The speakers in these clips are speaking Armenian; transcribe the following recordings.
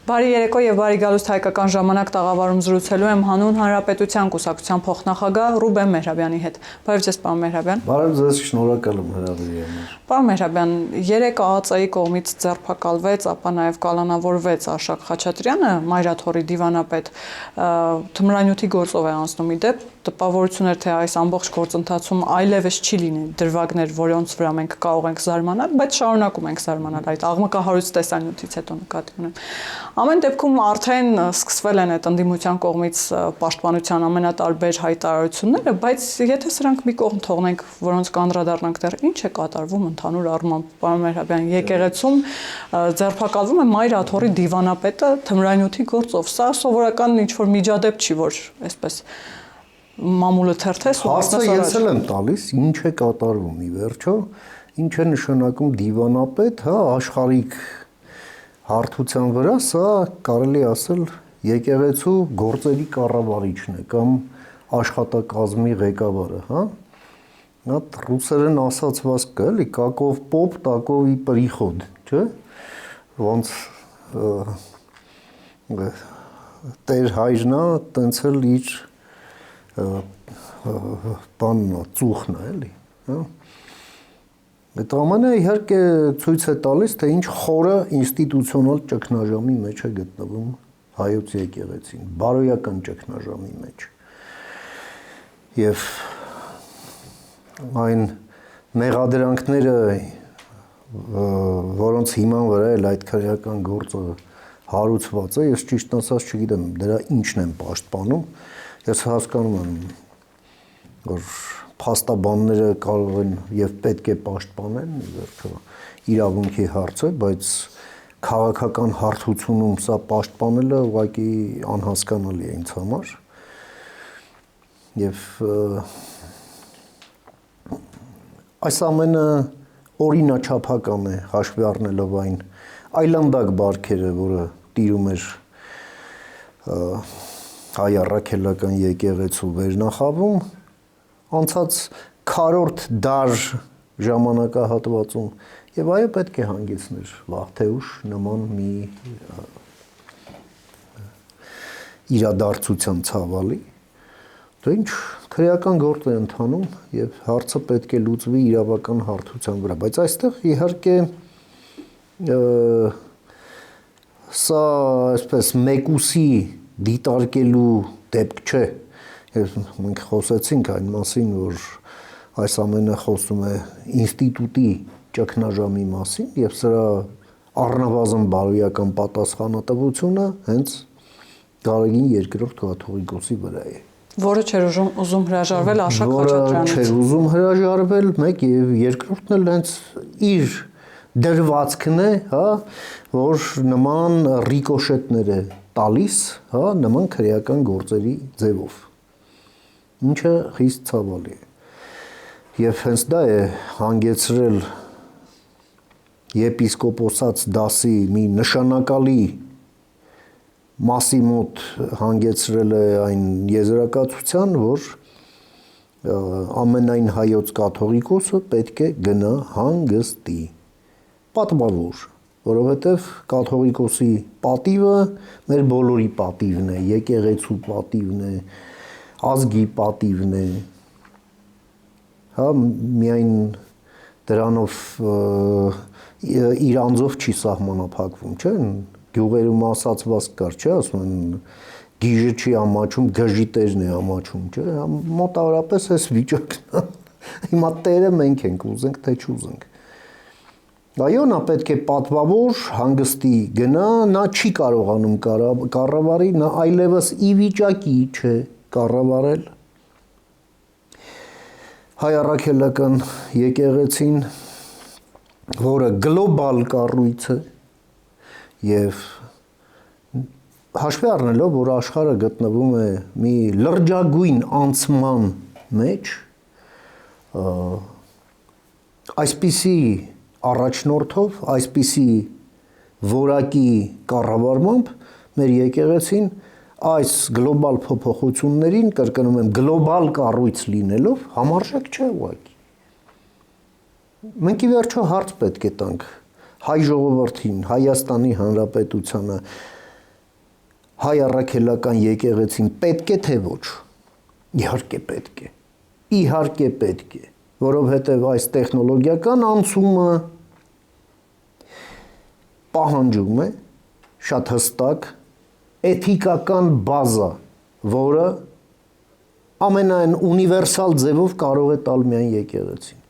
Բարի երեկո եւ բարի գալուստ հայկական ժամանակ տաղավարում զրուցելու եմ հանուն Հանրապետության կուսակցության փոխնախագահ Ռուբեն Մեհրաբյանի հետ։ Բարև ձեզ, պարոն Մեհրաբյան։ Բարև ձեզ, շնորհակալ եմ հրավերի համար։ Պարոն Մեհրաբյան, 3 ԱԱԾ-ի կողմից ձերբակալվեց, ապա նաեւ կալանավորվեց Արշակ Խաչատրյանը, Մայրաթորի դիվանապետ, թմրանյութի գործով է անցնում իդեպ, տպավորություն էր թե այս ամբողջ գործընթացում այլևս չի լինի դրվագներ, որոնց վրա մենք կարող ենք զարմանալ, բայց շարունակում ենք զարմանալ այդ աղմկահարույց տեսանյութից հետո նկատի ունեմ։ Ամեն դեպքում արդեն սկսվել են այդ ընդդիմության կողմից պաշտպանության ամենատարբեր հայտարարությունները, բայց եթե սրանք մի կողմ թողնենք, որոնց կանդրադառնանք դեռ ինչ է կատարվում ընդհանուր առմամբ, պարոն Մեհրաբյան, եկեղեցում ձերբակալվում է Մայրաթորի դիվանապետը թմրանյութի գործով։ Սա սովորական ինչ-որ միջադեպ չի, որ այսպես մամուլը թերթես ու Հարցը ես էլ եմ տալիս, ինչ է կատարվում ի վերջո, ինչ է նշանակում դիվանապետ, հա, աշխարհիկ հարթության վրա, սա կարելի ասել եկեղեցու գործերի կառավարիչն է կամ աշխատակազմի ղեկավարը, հա։ Այդ ռուսերեն ասացված կա, էլի, каков поп, таков и приход, չէ՞։ Ոնց տեր հայրնա, տենց էլ իր բանն է, ծուխն է, էլի, հա։ Այդ ամենը իհարկե ցույց է տալիս, թե ինչ խորը ինստիտուցիոնալ ճգնաժամի մեջ է գտնվում հայոց եկեղեցին, բարոյական ճգնաժամի մեջ։ Եվ այն մեղադրանքները, որոնց հիման վրա էլ այդ քրեական գործը հարուցված է, ես ճիշտ ասած չգիտեմ, դրա ինչն եմ պաշտպանում, ես հասկանում եմ, որ փաստաբանները կարող են եւ պետք է պաշտպանեն, վերջո իրավունքի հարց է, բայց քաղաքական հարթությունում սա պաշտպանելը ուղղակի անհասկանալի է ինձ համար։ Եվ այս ամենը օրինաչափական է հաշվի առնելով այն այլանդակ բարքերը, որը տիրում էր հայ առաքելական եկեղեցու վերնախավում անցած քառորդ դար ժամանակահատվածում եւ այո պետք է հանգեցներ վաղ-թե-ուշ նման մի իրադարձության ցավալի դե ինչ քրեական գործ է ընթանում եւ հարցը պետք է լուծվի իրավական հարթության վրա բայց այստեղ իհարկե սա այսպես մեկուսի դիտարկելու դեպք չէ մենք խոսեցինք այն մասին, որ այս ամենը խոսում է ինստիտուտի ճգնաժամի մասին եւ սրա առնվազն բարոյական պատասխանատվությունը հենց Գարեգին երկրորդ կաթողիկոսի վրա է։ Որը չէր ուզում հրաժարվել Արշակ Խաչատրյանից։ Չէր ուզում հրաժարվել, մեկ եւ երկրորդն էլ հենց իր դրվածքն է, հա, որ նման ռիկոշետներ է տալիս, հա, նման քրեական գործերի ձևով։ Ինչը խիստ ցավալի է։ Եվ հենց դա է հանգեցրել եպիսկոպոսաց դասի մի նշանակալի մասի մոտ հանգեցրել է այն եզրակացության, որ ամենայն հայոց կաթողիկոսը պետք է գնա հանգստի, պատվավոր, որովհետև կաթողիկոսի պատիվը մեր բոլորի պատիվն է, եկեղեցու պատիվն է, ազգի պատիվն է, հա, միայն դրանով իր անձով չի սահմանափակվում, չէ, գյուղերում ասացված կար, չէ, ասում են գիժը չի ամաչում, գժի տերն է ամաչում, չէ, մոտավորապես այս վիճակն է, հիմա տերը մենք ենք, ուզենք թե չուզենք։ Այո, նա պետք է պատվավոր հանգստի գնա, նա չի կարողանում կառավարի, նա այլևս ի վիճակի չէ կառավարել հայ առաքելական եկեղեցին, որը գլոբալ կառույց է եւ հաշվի առնելով, որ աշխարհը գտնվում է մի լրջագույն անցման մեջ, այսպիսի առաջնորդով, այսպիսի որակի կառավարմամբ մեր եկեղեցին այս գլոբալ փոփոխություններին, կրկնում եմ, գլոբալ կառույց լինելով համարժեք չէ ուղղակի։ Մենք ի վերջո հարց պետք է տանք հայ ժողովրդին, Հայաստանի Հանրապետությանը, հայ առաքելական եկեղեցին պետք է թե ոչ։ Իհարկե պետք է։ Իհարկե պետք է, որովհետև այս տեխնոլոգիական անցումը պահանջում է շատ հստակ էթիկական բազա, որը ամենայն ունիվերսալ ձևով կարող է տալ միայն եկեղեցին։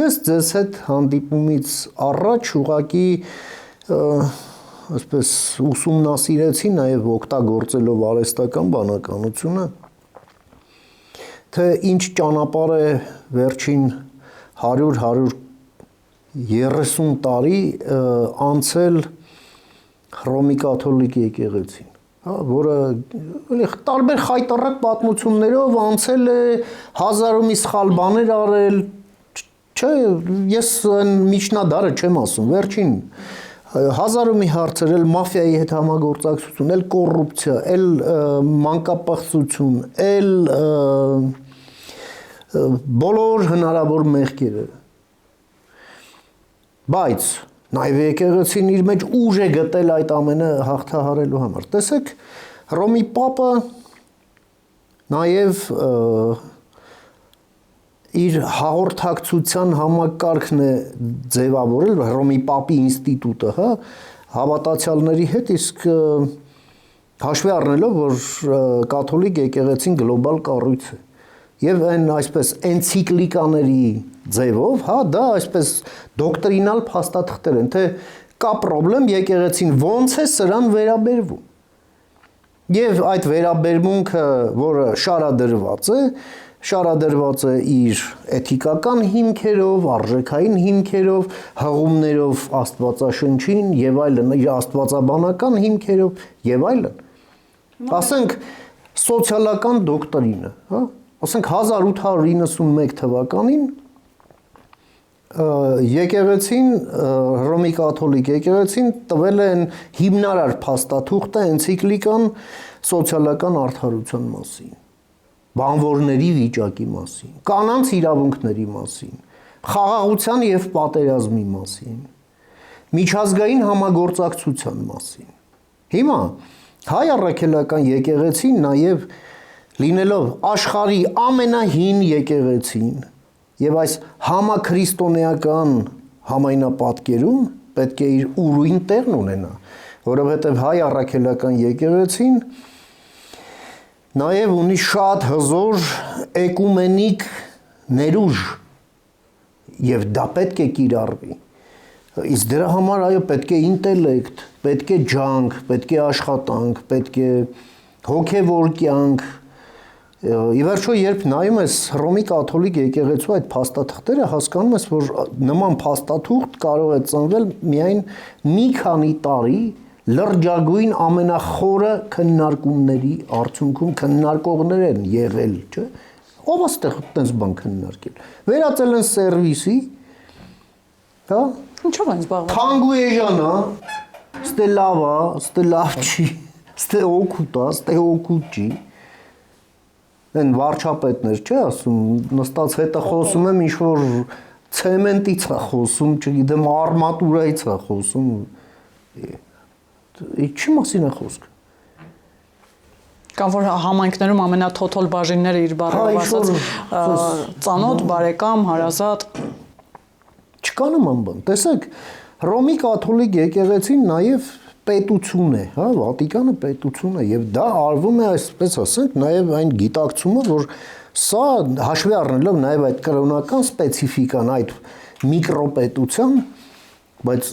Ես ձեզ հետ հանդիպումից առաջ ուղղակի այսպես ուսումնասիրեցի նաև օգտագործելով արհեստական բանականությունը, թե ինչ ճանապարհ է վերջին 100-130 տարի անցել Հռոմի կաթոլիկ եկեղեցին, հա, որը տարբեր խայտառակ պատմություններով անցել է, հազար ու մի սխալ բաներ արել, չէ, ես այն միջնադարը չեմ ասում, վերջին հազար ու մի հարցեր, էլ մաֆիայի հետ համագործակցություն, էլ կոռուպցիա, էլ մանկապղծություն, էլ բոլոր հնարավոր մեղքերը։ Բայց նաև եկեղեցին իր մեջ ուժ է գտել այդ ամենը հաղթահարելու համար։ Տեսեք, Հռոմի Պապը նաև իր հաղորդակցության համակարգն է ձևավորել Հռոմի Պապի ինստիտուտը, հա, հավատացյալների հետ, իսկ հաշվի առնելով, որ կաթոլիկ եկեղեցին գլոբալ կառույց է։ Եվ այն այսպես էնցիկլիկաների ձևով, հա, դա այսպես դոկտրինալ փաստաթղթեր են, թե կա պրոբլեմ, եկեղեցին ոնց է սրան վերաբերվում։ Եվ այդ վերաբերմունքը, որը շարադրված է իր էթիկական հիմքերով, արժեքային հիմքերով, հղումներով Աստվածաշնչին եւ այլն, իր աստվածաբանական հիմքերով եւ այլն։ Ասենք սոցիալական դոկտրինը, հա, ասենք 1891 թվականին եկեղեցին, Հռոմի կաթոլիկ եկեղեցին տվել են հիմնարար փաստաթուղթը էնցիկլիկան սոցիալական արդարության մասին, բանվորների վիճակի մասին, կանանց իրավունքների մասին, խաղաղության եւ պատերազմի մասին, միջազգային համագործակցության մասին։ Հիմա հայ առաքելական եկեղեցին նաև լինելով աշխարհի ամենահին եկեղեցին եւ այս համաքրիստոնեական համայնապատկերում պետք է իր ուրույն տեղն ունենա, որովհետեւ հայ առաքելական եկեղեցին նաև ունի շատ հզոր էկումենիկ ներուժ եւ դա պետք է կիրառվի։ Իսկ դրա համար այո պետք է ինտելեկտ, պետք է ջանք, պետք է աշխատանք, պետք է հոգեվոր կյանք։ Ի վերջո, երբ նայում ես Հռոմի կաթոլիկ եկեղեցու այդ փաստաթղթերը, հասկանում ես, որ նման փաստաթուղթ կարող է ծնվել միայն մի քանի տարի լրջագույն ամենախորը քննարկումների արդյունքում քննարկողներ են եղել, չէ՞։ Ո՞վ է այդպես բան քննարկել։ Վերածել են սերվիսի, հա։ Ինչով են զբաղվում։ Թանգուեժանա, ստե լավ է, ստե լավ չի, ստե օգուտ է, ստե օգուտ չի։ Այն վարչապետներ, չէ՞ ասում, նստած հետը խոսում եմ ինչ որ ցեմենտից է խոսում, չգիտեմ, արմատուրայից է խոսում։ Ինչի մասին է խոսքը։ Կամ որ համայնքներում ամենաթոթոլ բաժինները իր բառերով ասած ծանոթ, բարեկամ, հարազատ չկա նման բան։ Տեսեք, Հռոմի կաթոլիկ եկեղեցին նաև պետություն է, հա, Վատիկանը պետություն է եւ դա արվում է, այսպես ասենք, նաև այն գիտակցումը, որ սա հաշվի առնելով նաև այդ կրոնական սպეციფիկան այդ միկրոպետության, բայց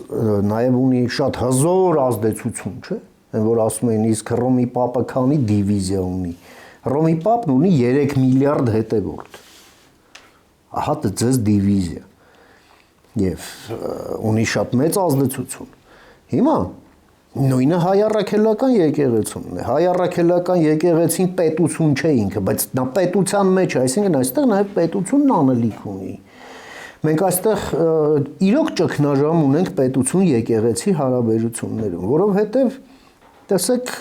նաև ունի շատ հզոր ազդեցություն, չէ՞։ Այն որ ասում են իսկ Հռոմի Պապը քանի դիվիզիա ունի։ Հռոմի Պապն ունի 3 միլիարդ հետևորդ։ Ահա դա ձեզ դիվիզիա։ Եվ ունի շատ մեծ ազդեցություն։ Հիմա նույնը հայ առաքելական եկեղեցին է։ Հայ առաքելական եկեղեցին պետություն չէ ինքը, բայց նա պետության մեջ է, այսինքն այստեղ նաև պետությունն անելիք ունի։ Մենք այստեղ իրոք ճգնաժամ ունենք պետություն եկեղեցի հարաբերություններում, որովհետև տեսեք,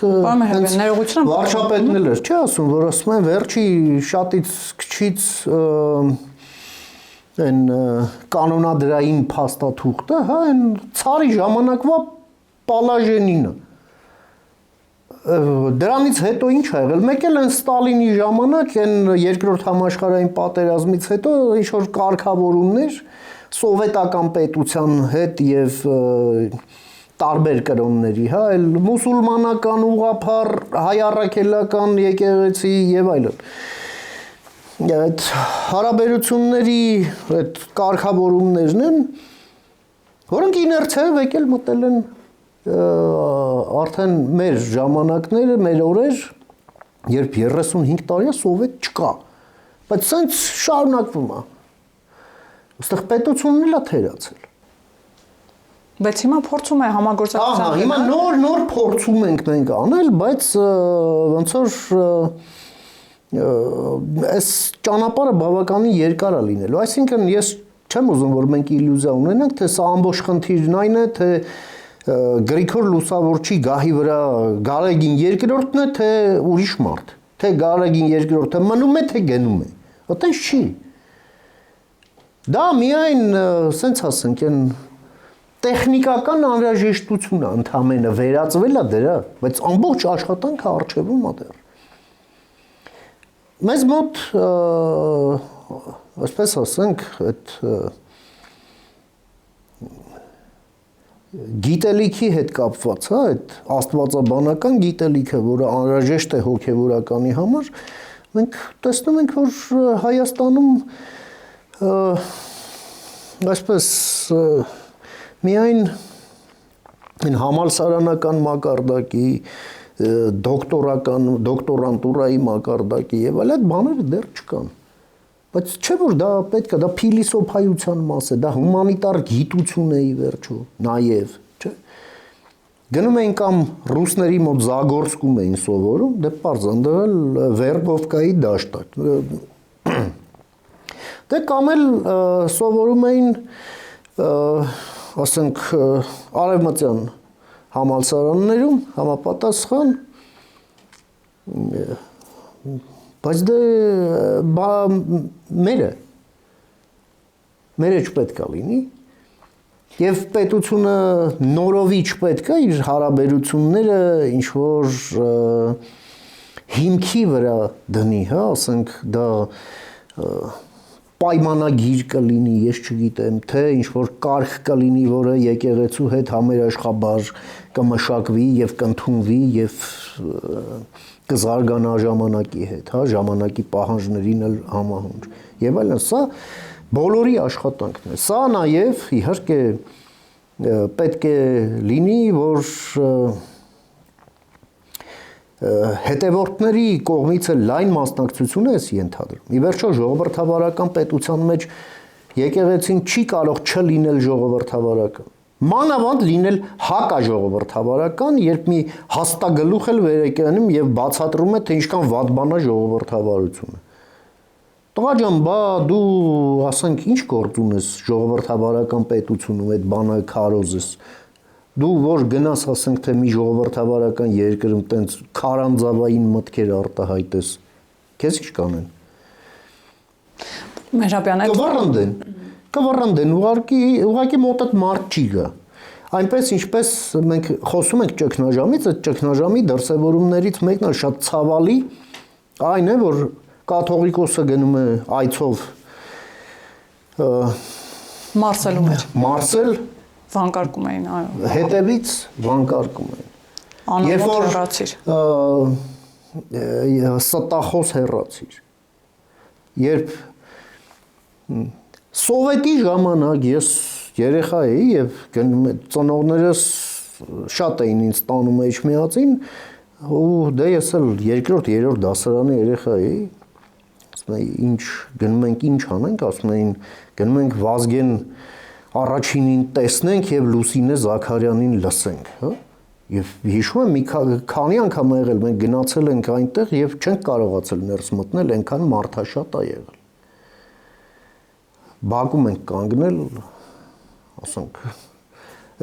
վարչապետն էլ չէ ասում, որ ասում են վերջի շատից քչից այն կանոնադրային փաստաթուղթը, հա, այն ցարի ժամանակվա պալաժենինը։ Դրանից հետո ինչ ա եղել։ Մեկ էլ այն Ստալինի ժամանակ, այն երկրորդ համաշխարհային պատերազմից հետո ինչ որ կարգավորումներ սովետական պետության հետ եւ տարբեր կրոնների, հա, այլ մուսուլմանական ուղղափառ, հայ առաքելական եկեղեցի եւ այլն։ Այդ հարաբերությունների այդ կարգավորումներն են, որոնք իներցիայով եկել մտել են արդեն մեր ժամանակները, մեր օրեր, երբ 35 տարի սովետ չկա, բայց սենց շարունակվում է։ Ոստեղ պետությունն էլ է թերացել։ Բայց հիմա փորձում է համագործակցության։ Հիմա նոր փորձում ենք մենք անել, բայց ոնց որ այս ճանապարհը բավականին երկար է լինելու։ Այսինքն ես չեմ ուզում որ մենք իլյուզիա ունենանք, թե սա ամբողջ խնդիրն այն է, թե Գրիգոր Լուսավորչի գահի վրա Գարեգին երկրորդն է, թե ուրիշ մարդ, թե Գարեգին երկրորդը մնում է, թե գնում է։ Այդպես չի։ Դա միայն, սենց ասենք, այն տեխնիկական անհրաժեշտություն է ընդհանրապես վերածվել է դրա, բայց ամբողջ աշխատանքը արժևում է դեռ։ Մեզ մոտ, այսպես ասենք, այդ գիտելիքի հետ կապված, հա, այդ աստվածաբանական գիտելիքը, որը անհրաժեշտ է հոգևորականի համար, մենք տեսնում ենք, որ Հայաստանում այսպես միայն համալսարանական մակարդակի, դոկտորանտուրայի մակարդակի եւ այլ այդ բաները դեռ չկան։ Բայց չէ որ դա պետք է, դա փիլիսոփայության մաս է, դա հումանիտար գիտություն է ի վերջո, նաեւ, չէ։ Գնում էին կամ ռուսների մոտ Զագորսկում էին սովորում, դե պարզ ընդդել Վերբովկայի դաշտակ։ Դե կամ էլ սովորում էին ասենք արևմտյան համալսարաններում համապատասխան բայց դե մերը չպետք է լինի եւ պետությունը նորովի չպետք է իր հարաբերությունները ինչ որ հիմքի վրա դնի, հա, ասենք դա պայմանագիր կլինի, ես չգիտեմ, թե ինչ որ կարգ կլինի, որը եկեղեցու հետ համերաշխաբար կմշակվի եւ կընդունվի եւ կզարգանա ժամանակի հետ, հա, ժամանակի պահանջներին էլ համահունչ։ Եվ այլն, սա բոլորի աշխատանքն է։ Սա նաեւ իհարկե պետք է լինի, որ հետևորդների կողմից լայն մասնակցություն է ենթադրում։ Ի վերջո ժողովրդավարական պետության մեջ եկեղեցին չի կարող չլինել ժողովրդավարական։ Մանավանդ լինել հակաժողովրդավարական, երբ մի հաստագլուխ էլ վեր է կենում եւ բացատրում է, թե ինչքան վատ բան է ժողովրդավարությունը։ Տղա ջան, բա դու ասենք ինչ գործ ունես ժողովրդավարական պետությունում, այդ բանը քարոզես։ Դու որ գնաս ասենք թե մի ժողովրդավարական երկրում տենց քարանձավային մտքեր արտահայտես, քեզ ինչ կանեն։ Մեհրաբյան, կվռնդեն, ուղղակի մոտ այդ մարդ չի գա։ Այնպես ինչպես մենք խոսում ենք ճգնաժամից, այդ ճգնաժամի դրսևորումներից մեկն է շատ ցավալի, այն է, որ կաթողիկոսը գնում է այցով Մարսել վանկարկում էին, այո։ Հետևից վանկարկում էին։ Անամոթ հեռացիր։ Ստախոս հեռացիր։ Երբ սովետի ժամանակ ես երեխա էի եւ ծնողներս շատ էին ինձ տանում Էջմիածին, ու դե ես էլ երկրորդ, երրորդ դասարանի երեխա էի։ Ասում էի, ինչ գնում ենք, ինչ անենք, ասում էին, գնում ենք Վազգեն առաջինին տեսնենք եւ Լուսինե Զաքարյանին լսենք, հա։ Եվ հիշում եմ մի քանի անգամ եղել մենք գնացել ենք այնտեղ եւ չենք կարողացել ներս մտնել, այնքան մարդաշատ է եղել։ Բակում ենք կանգնել, ասենք,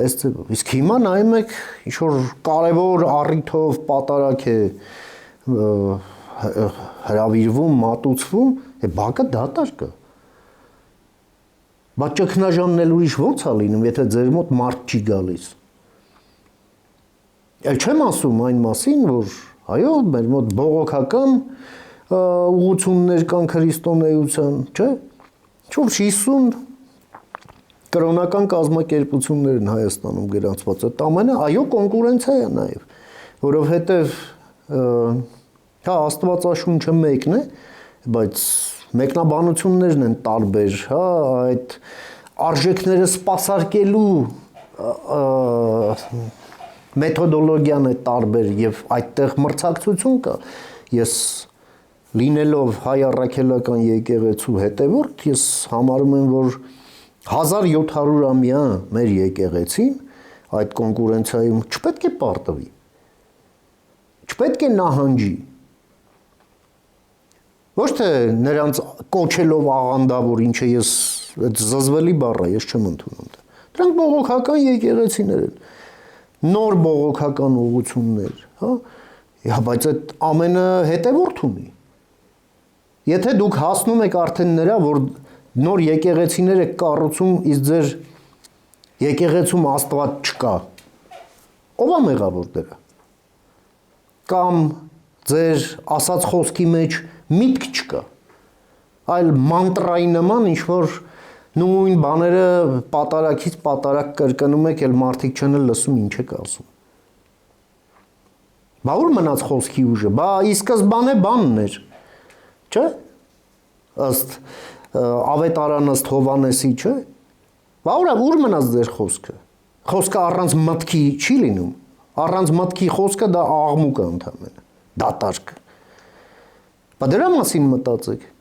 այս ձևով։ Իսկ հիմա նայում եք, ինչ որ կարևոր առիթով պատարակ է հրավիրվում, մատուցվում, բակը դատարկ է։ Բայց ճգնաժամն էլ ուրիշ ո՞նց է լինում, եթե ձեր մոտ մարդ չի գալիս։ Էլ չեմ ասում այն մասին, որ այո, մեր մոտ բողոքական ուղղություններ կան քրիստոնեության, չէ՞։ Շուրջ 50 կրոնական կազմակերպություններ են Հայաստանում գրանցված։ Այդ ամենը այո կոնկուրենցիա է նաև, որովհետև հա Աստվածաշունչը մեկն է, բայց մեկնաբանություններն են տարբեր, հա, այդ արժեքները սպասարկելու մեթոդոլոգիան է տարբեր եւ այդտեղ մրցակցություն կա։ Ես լինելով հայ առաքելական եկեղեցու հետևորդ, ես համարում եմ, որ 1700-ամյա մեր եկեղեցին այդ կոնկուրենցիայում չպետք է պարտվի։ Չպետք է նահանջի։ Ոչ թե նրանց կոչելով աղանդավոր, ինչը ես այդ զզվելի բառ է, ես չեմ ընդունում դա։ Դրանք բողոքական եկեղեցիներ են, նոր բողոքական ուղղություններ, հա, բայց այդ ամենը հետևորդ ունի։ Եթե դուք հասնում եք արդեն նրա, որ նոր եկեղեցիներ եք կառուցում, իսկ ձեր եկեղեցում Աստված չկա, ով է մեղավոր դրա։ Կամ ձեր ասած խոսքի մեջ միտք չկա, այլ մանտրայի նման ինչ-որ նույն բաները պատարակից պատարակ կրկնում եք, էլ մարդիկ չեն լսում ինչ եք ասում։ Բա ուր մնաց խոսքի ուժը, բա ի սկզբանե բանն էր, չէ՞։ Ըստ ավետարան ըստ Հովանեսի, չէ՞։ Բա ուր մնաց ձեր խոսքը։ Խոսքը առանց մտքի չի լինում։ Առանց մտքի խոսքը դա աղմուկ է ընդհանրապես, դատարկ։ Բա դրա մասին մտածեք։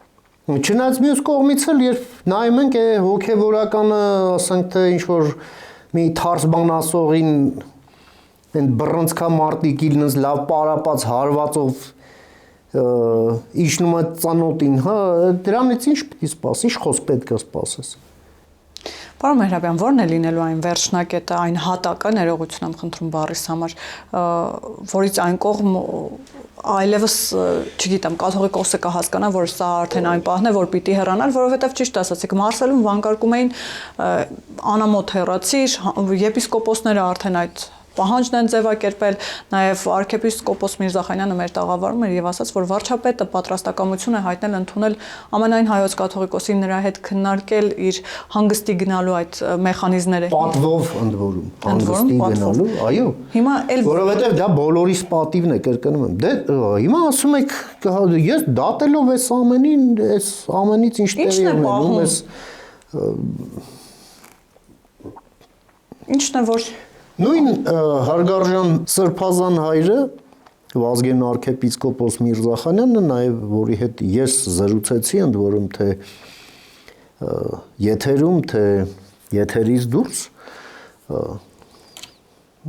Չնայած մյուս կողմից էլ երբ նայում ենք հոգևորականը, ասենք թե ինչ որ մի թարս բան ասողին այն բռնցքա մարտիկին լավ պարապած հարվածով իջնում է ծանոթին, հա, դրանից ինչ պետք է սպասի, ինչ խոսք պետք է սպասես։ Պարոն Մեհրաբյան, ո՞րն է լինելու այն վերջնակետը, այն հատակը, ներողություն եմ խնդրում բառիս համար, որից այն կողմ այլևս, չգիտեմ, կաթողիկոսը կհասկանա, որ սա արդեն այն պահն է, որ պիտի հեռանալ, որովհետև ճիշտ ասացիք, Մարսելում վանկարկում էին անամոթ հեռացիր, եպիսկոպոսները արդեն այդ պահանջն են ձևակերպել, նաև arczepiskopos Միրզախանյանը մեր տաղավարում էր եւ ասաց, որ վարչապետը պատրաստակամություն է հայտնել ընդունել ամենայն հայոց կաթողիկոսին նրա հետ քննարկել իր հանգստի գնալու այդ մեխանիզմները։ Պատվով ընդ որում, հանգստի գնալու, այո։ Հիմա էլ որովհետեւ դա բոլորիս պատիվն է, կրկնում եմ։ Դե հիմա ասում եք, ես դատելով այս ամենին, այս ամենից ինչ տեղի է ունենում, այս ինչն է որ Նույն հարգարժան Սրբազան հայրը Վազգեն arczepiskopos Միրզախանյանը, նաև որի հետ ես զրուցեցի, ընդ որում թե եթերում, թե եթերից դուրս,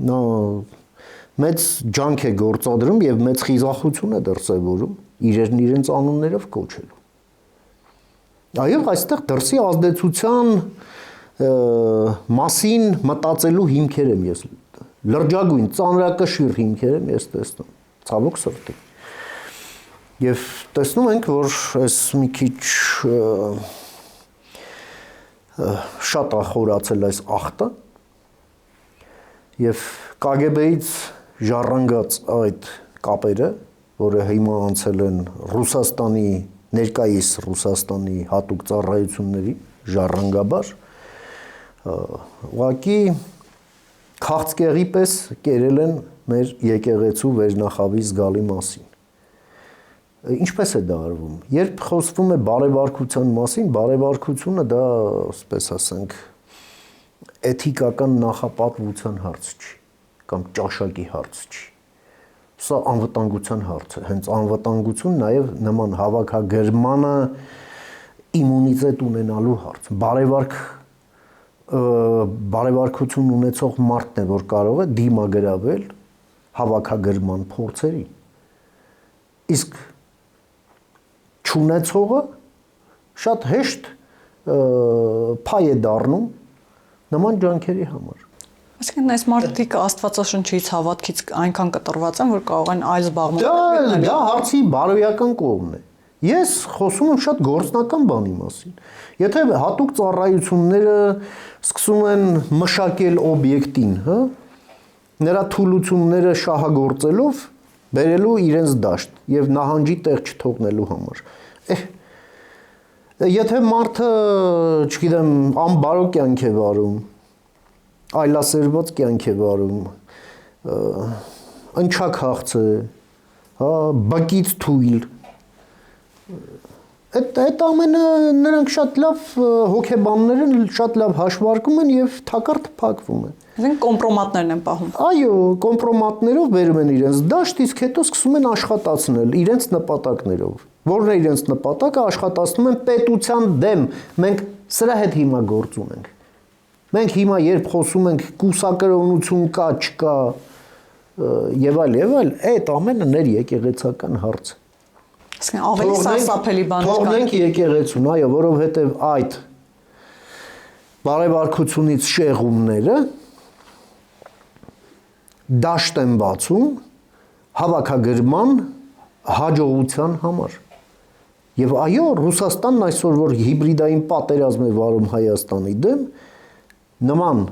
նա մեծ ջանք է գործադրում եւ մեծ խիզախություն է դրսևորում իրենց անուններով կոչելու։ Այո, այստեղ դրսի ազդեցության մասին մտածելու հիմքեր եմ ես լրջագույն ծանրակշիռ հիմքեր եմ ես տեսնում ցավոք սրտի եւ տեսնում ենք որ այս մի քիչ շատ է խորացել այս ախտը եւ KGB-ից ժառանգած այդ կապերը, որը հիմա անցել են Ռուսաստանի ներկայիս Ռուսաստանի հատուկ ծառայությունների ժառանգաբար ուղղակի քաղցկեղի պես կերել են մեր եկեղեցու վերնախավի զգալի մասին։ Ինչպես է դա արվում։ Երբ խոսվում է բարեվարկության մասին, բարեվարկությունը դա, ասպես ասենք, էթիկական նախապատվության հարց չի, կամ ճաշակի հարց չի։ Սա անվտանգության հարց է, հենց անվտանգություն նաև նման հավաքագրմանը իմունիտետ ունենալու հարց։ Բարեվարկություն ունեցող մարդն է, որ կարող է դիմագրավել հավաքագրման փորձերի։ Իսկ չունեցողը շատ հեշտ փայ է դառնում նման ջանքերի համար։ Այսինքն այս մարդիկ Աստվածաշնչից հավատքից այնքան կտրված են, որ կարող են այլ զբաղմունքներ։ Դա հարցի բարոյական կողմն է։ Ես խոսում եմ շատ գործնական բանի մասին։ Եթե հատուկ ծառայությունները սկսում են մշակել օբյեկտին, հա, նրա թուլությունները շահագործելով բերելու իրենց դաշտ եւ նահանջի տեղ չթողնելու համար։ Եթե մարդը, չգիտեմ, անբարո կյանք է վարում, այլասերված կյանք է վարում, ընչաքաղց է, հա, բակից թույլ, այդ ամենը նրանք շատ լավ հոգեբանները շատ լավ հաշվարկում են եւ թակարդ փակվում են։ Այսինքն կոմպրոմատներն են պահում։ Այո, կոմպրոմատներով բերում են իրենց դաշտ, իսկ հետո սկսում են աշխատացնել իրենց նպատակներով։ Որն է իրենց նպատակը, աշխատացնում են պետության դեմ։ Մենք սրա հետ հիմա գործ ունենք։ Մենք հիմա երբ խոսում ենք կուսակրոնություն կա, չկա եւ այլ, այդ ամենը ներ եկեղեցական հարց է։ Իսկ ավելի սարսափելի բաներ կան։ Թողնենք եկեղեցուն, այո, որովհետև այդ բարեբարքությունից շեղումները դաշտ են բացում հավաքագրման հաջողության համար։ Եվ այո, Ռուսաստանն այսօր որ հիբրիդային պատերազմ է վարում Հայաստանի դեմ, նման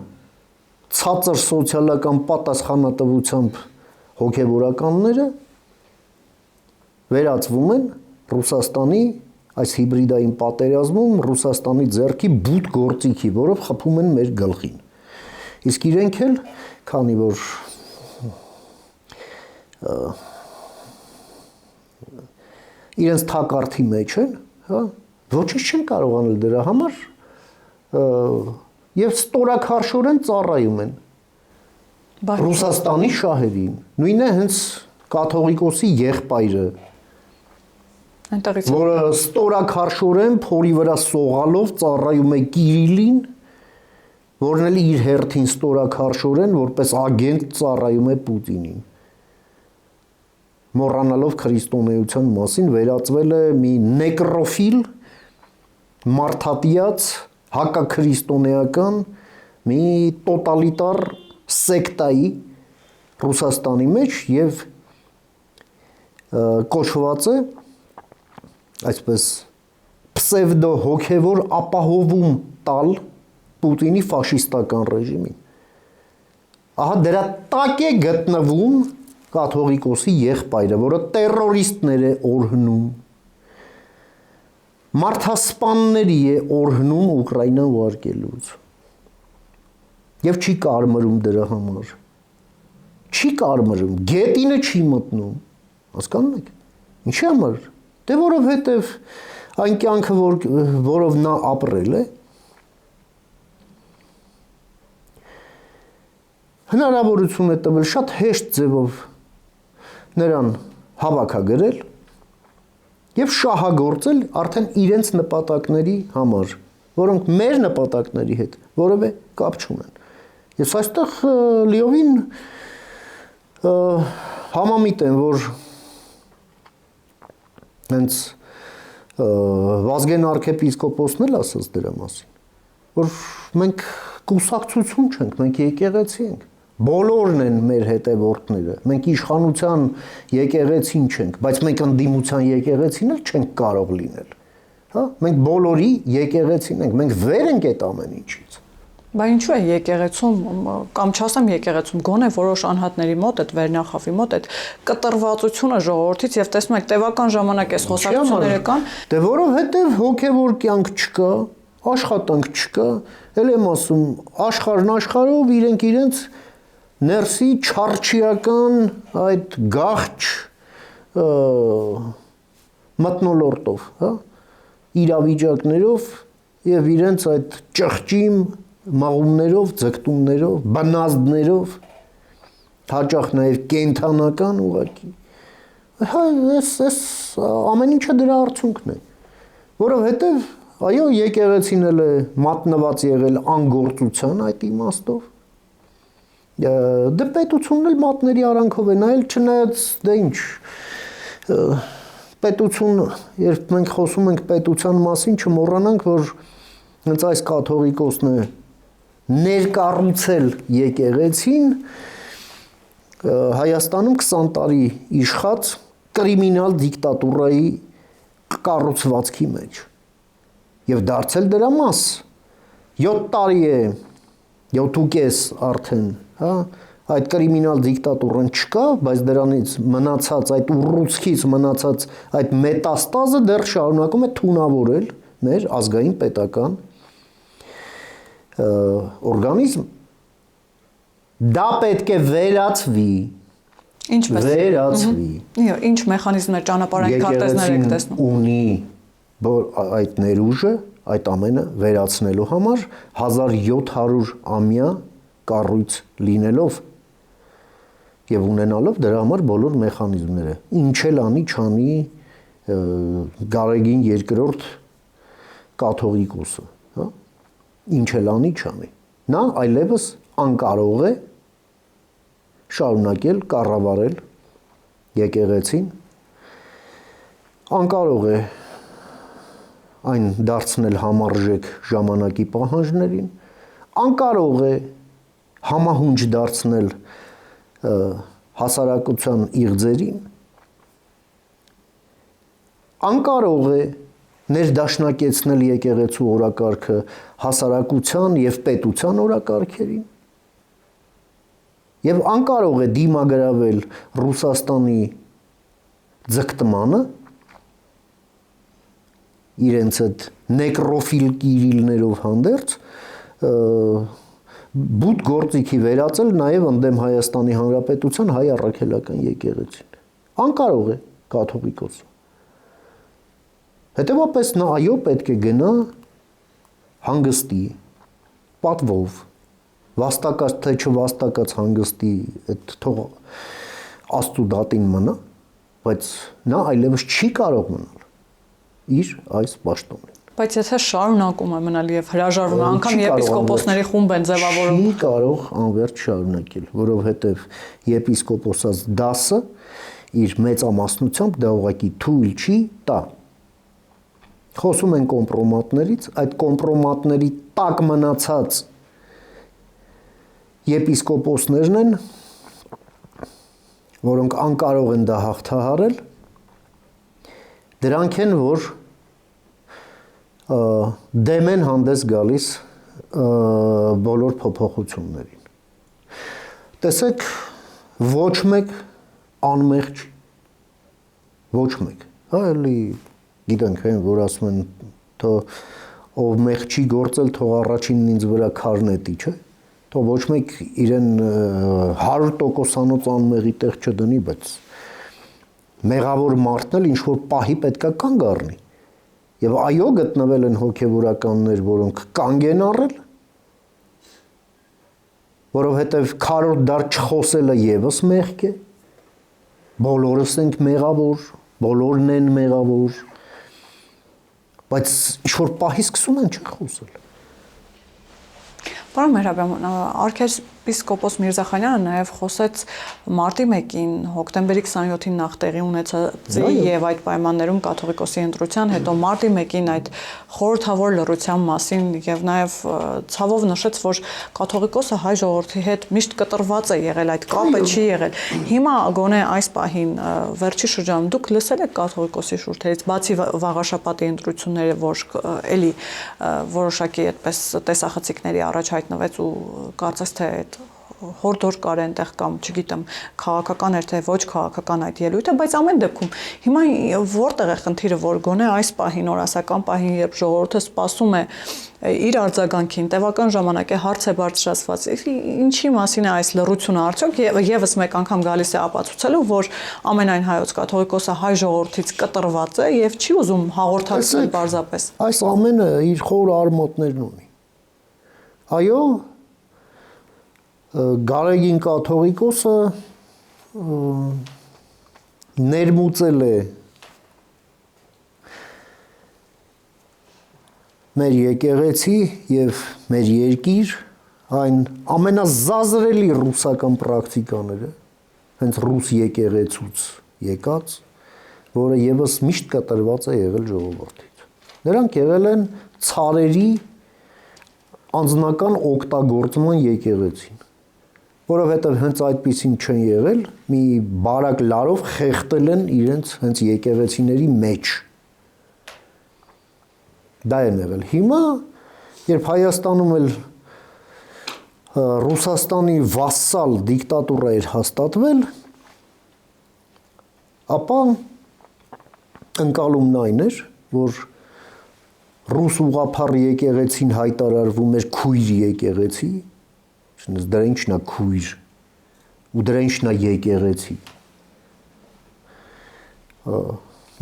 ցածր սոցիալական պատասխանատվությամբ հոգևորականները վերածվում են Ռուսաստանի այս հիբրիդային պատերազմում Ռուսաստանի ձեռքի բութ գործիքի, որով խփում են մեր գլխին։ Իսկ իրենք էլ, քանի որ իրենց թակարդի մեջ են, հա, ոչինչ չեն կարողանել դրա համար եւ ստորաքարշորեն ծառայում են Ռուսաստանի շահերին։ Նույնն է հենց կաթողիկոսի եղբայրը, որը ստորաքարշորեն փորի վրա սողալով ծառայում է Կիրիլին, որն էլ իր հերթին ստորաքարշորեն որպես ագենտ ծառայում է Պուտինին։ Մոռանալով քրիստոնեության մասին վերածվել է մի նեկրոֆիլ, մարդատիաց, հակաքրիստոնեական մի տոտալիտար սեկտայի Ռուսաստանի մեջ եւ կոչված է այսպես պսևդո հոգևոր ապահովում տալ Պուտինի ֆաշիստական ռեժիմին։ Ահա դրա տակ է գտնվում կաթողիկոսի եղբայրը, որը տերորիստներ է օրհնում, մարդասպանների է օրհնում Ուկրաինա ուղարկելուց։ Եվ չի կարմրում դրա համար։ Չի կարմրում, գետինը չի մտնում։ Հասկանում եք։ Ինչի համար։ Դե որովհետև այն կյանքը, որով նա ապրել է, հնարավորություն է տվել շատ հեշտ ձևով նրան հավաքագրել եւ շահագործել արդեն իրենց նպատակների համար, որոնք մեր նպատակների հետ որևէ կապ չունեն։ Ես այստեղ լիովին համամիտ եմ, որ հենց Վազգեն arczepiskopos-ն էլ ասաց դրա մասին, որ մենք կուսակցություն չենք, մենք եկեղեցի ենք։ Բոլորն են մեր հետևորդները։ Մենք իշխանության եկեղեցին չենք, բայց մենք ընդդիմության եկեղեցին էլ չենք կարող լինել։ Հա, մենք բոլորի եկեղեցին ենք, մենք վեր ենք այդ ամեն ինչից։ Բայց ինչու է եկեղեցում կամ չասեմ եկեղեցում, գոնե որոշ անհատների մոտ այդ վերնախավի մոտ այդ կտրվածությունը ժողովրդից եւ տեսնում եք տևական ժամանակ էս խոսակցությունները կան։ Դե որովհետեւ հոգեվոր կյանք չկա, աշխատանք չկա, ել եմ ասում, աշխարհն աշխարհով իրենց ներսի չարչիական այդ գաղճ մտնոլորտով, հա, իրավիճակներով եւ իրենց այդ ճղճիմ մաղումներով, ձգտումներով, բնազդներով, հաճախ նաեւ կենթանական ուղակի։ Հա, այս ամեն ինչը դրա արդյունքն է, որովհետեւ այո, եկեղեցին էլ է մատնված եղել անգործության այդ իմաստով։ Դե պետությունն էլ մատների արանքով է նայել, չնայած դե ինչ պետություն, երբ մենք խոսում ենք պետության մասին, չմոռանանք, որ հենց այս կաթողիկոսն է ներկառուցել եկեղեցին Հայաստանում 20 տարի իշխած կրիմինալ դիկտատուրայի կառուցվածքի մեջ եւ դարձել դրա մաս 7 տարի է 7.5 արդեն, հա, այդ կրիմինալ դիկտատուրան չկա, բայց դրանից մնացած այդ ուռուցքից մնացած այդ մետաստազը դեռ շարունակում է թունավորել մեր ազգային պետական օրգանիզմ։ Դա պետք է վերացվի։ Ինչպես վերացվի։ Ինչ մեխանիզմներ, ճանապարհային քարտեզներ եք տեսնում։ Ունի այդ ներուժը, այդ ամենը վերացնելու համար 1700-ամյա կառույց լինելով եւ ունենալով դրա համար բոլոր մեխանիզմները։ Ինչ էլ անի, չանի Գարեգին II կաթողիկոսը, հա։ Ինչ էլ անի, չանի։ Նա այլևս անկարող է շարունակել կառավարել եկեղեցին, անկարող է այն դարձնել համարժեք ժամանակի պահանջներին, անկարող է համահունչ դարձնել հասարակության իղձերին, անկարող է ներդաշնակեցնել եկեղեցու օրակարգը հասարակության եւ պետության օրակարգերին, եւ անկարող է դիմագրավել Ռուսաստանի ձգտմանը իրենց այդ նեկրոֆիլ կիրիլներով հանդերձ բուտ գործիքի վերածել նաև ընդդեմ Հայաստանի Հանրապետության հայ առաքելական եկեղեցին։ Անկարող է կաթողիկոսը։ Հետևաբար նա այո պետք է գնա հանգստի, պատվով, վաստակած թե չվաստակած հանգստի այդ թող Աստծու դատին մնա, բայց նա այլևս չի կարող մնալ իր այս պաշտոնին։ Բայց եթե շարունակում է մնալ եւ հրաժարվում է, անգամ եպիսկոպոսների խումբ են ձևավորում։ Չի կարող անվերջ շարունակել, որովհետեւ եպիսկոպոսած դասը իր մեծամասնությամբ դա ուղղակի թույլ չի տա։ Խոսում են կոմպրոմատներից, այդ կոմպրոմատների տակ մնացած եպիսկոպոսներն են, որոնք անկարող են դա հաղթահարել, դրանք են, որ դեմ են հանդես գալիս բոլոր փոփոխություններին։ Տեսեք, ոչ մեկ անմեղ չի։ Ոչ մեկ։ Հա, էլի գիտենք, որ ասում են, թող ով մեղ չի գործել, թող առաջինն ինձ վրա քար նետի, չէ՞։ Թող ոչ մեկ իրեն 100%-անոց անմեղի տեղ չդնի, բայց մեղավոր մարդն էլ ինչ որ պահի պետքա կանգ առնի։ Եվ այո գտնվել են հոգևորականներ, որոնք կանգ են առել, որովհետև քարոտ դար չխոսելը եւս մեղք է, բոլորս ենք մեղավոր, բոլորն են մեղավոր, բայց ինչ որ պահի սկսում են չխոսել։ Պարոն Մեհրաբյան, arczepiskopos Միրզախանյանը նաև խոսեց մարտի 1-ին, հոկտեմբերի 27-ին նախ տեղի ունեցածի եւ այդ պայմաններում կաթողիկոսի ընտրության հետո մարտի 1-ին այդ խորհրդավոր լռության մասին եւ նաև ցավով նշեց, որ կաթողիկոսը հայ ժողովրդի հետ միշտ կտրված է եղել, այդ կապը չի եղել։ Հիմա գոնե այս պահին վերջի շրջանում դուք լսել եք կաթողիկոսի շուրթերից, բացի վաղաշաբաթի ընտրությունները, որ էլի որոշակի այդպես տեսախցիկների առաջ հայտնվեց ու կարծես թե այդ հորդոր կար այնտեղ կամ չգիտեմ քաղաքական էր թե ոչ քաղաքական այդ ելույթը, բայց ամեն դեպքում հիմա որտեղ է խնդիրը, որ գոնե այս պահին օրասական պահին, երբ ժողովուրդը սպասում է իր արձագանքին, տևական ժամանակ է հարց է բարձրացված, ինչի մասին է այս լռությունը արդյոք եւս մեկ անգամ գալիս է ապացուցելու, որ ամենայն հայոց կաթողիկոսը հայ ժողովրդից կտրված է եւ չի ուզում հաղորդակցել պարզապես։ Այս ամենը իր խոր արմատներն ունի։ Այո, Գարեգին կաթողիկոսը ներմուծել է մեր եկեղեցի եւ մեր երկիր այն ամենազազրելի ռուսական պրակտիկաները, հենց ռուս եկեղեցուց եկած, որը եւս միշտ կտրված է եղել ժողովրդից։ Նրանք եղել են ցարերի անձնական օգտագործման եկեղեցին, որովհետև հենց այդպիսին չեն եղել, մի բարակ լարով խեղտել են իրենց հենց եկեղեցիների մեջ։ Դա են եղել։ Հիմա, երբ Հայաստանում էլ Ռուսաստանի վասսալ դիկտատուրա էր հաստատվել, ապա ընկալումն այն էր, որ ռուս ուղղափառ եկեղեցին հայտարարվում էր քույր եկեղեցի, դրա ինչն է քույր, ու դրա ինչն է եկեղեցի։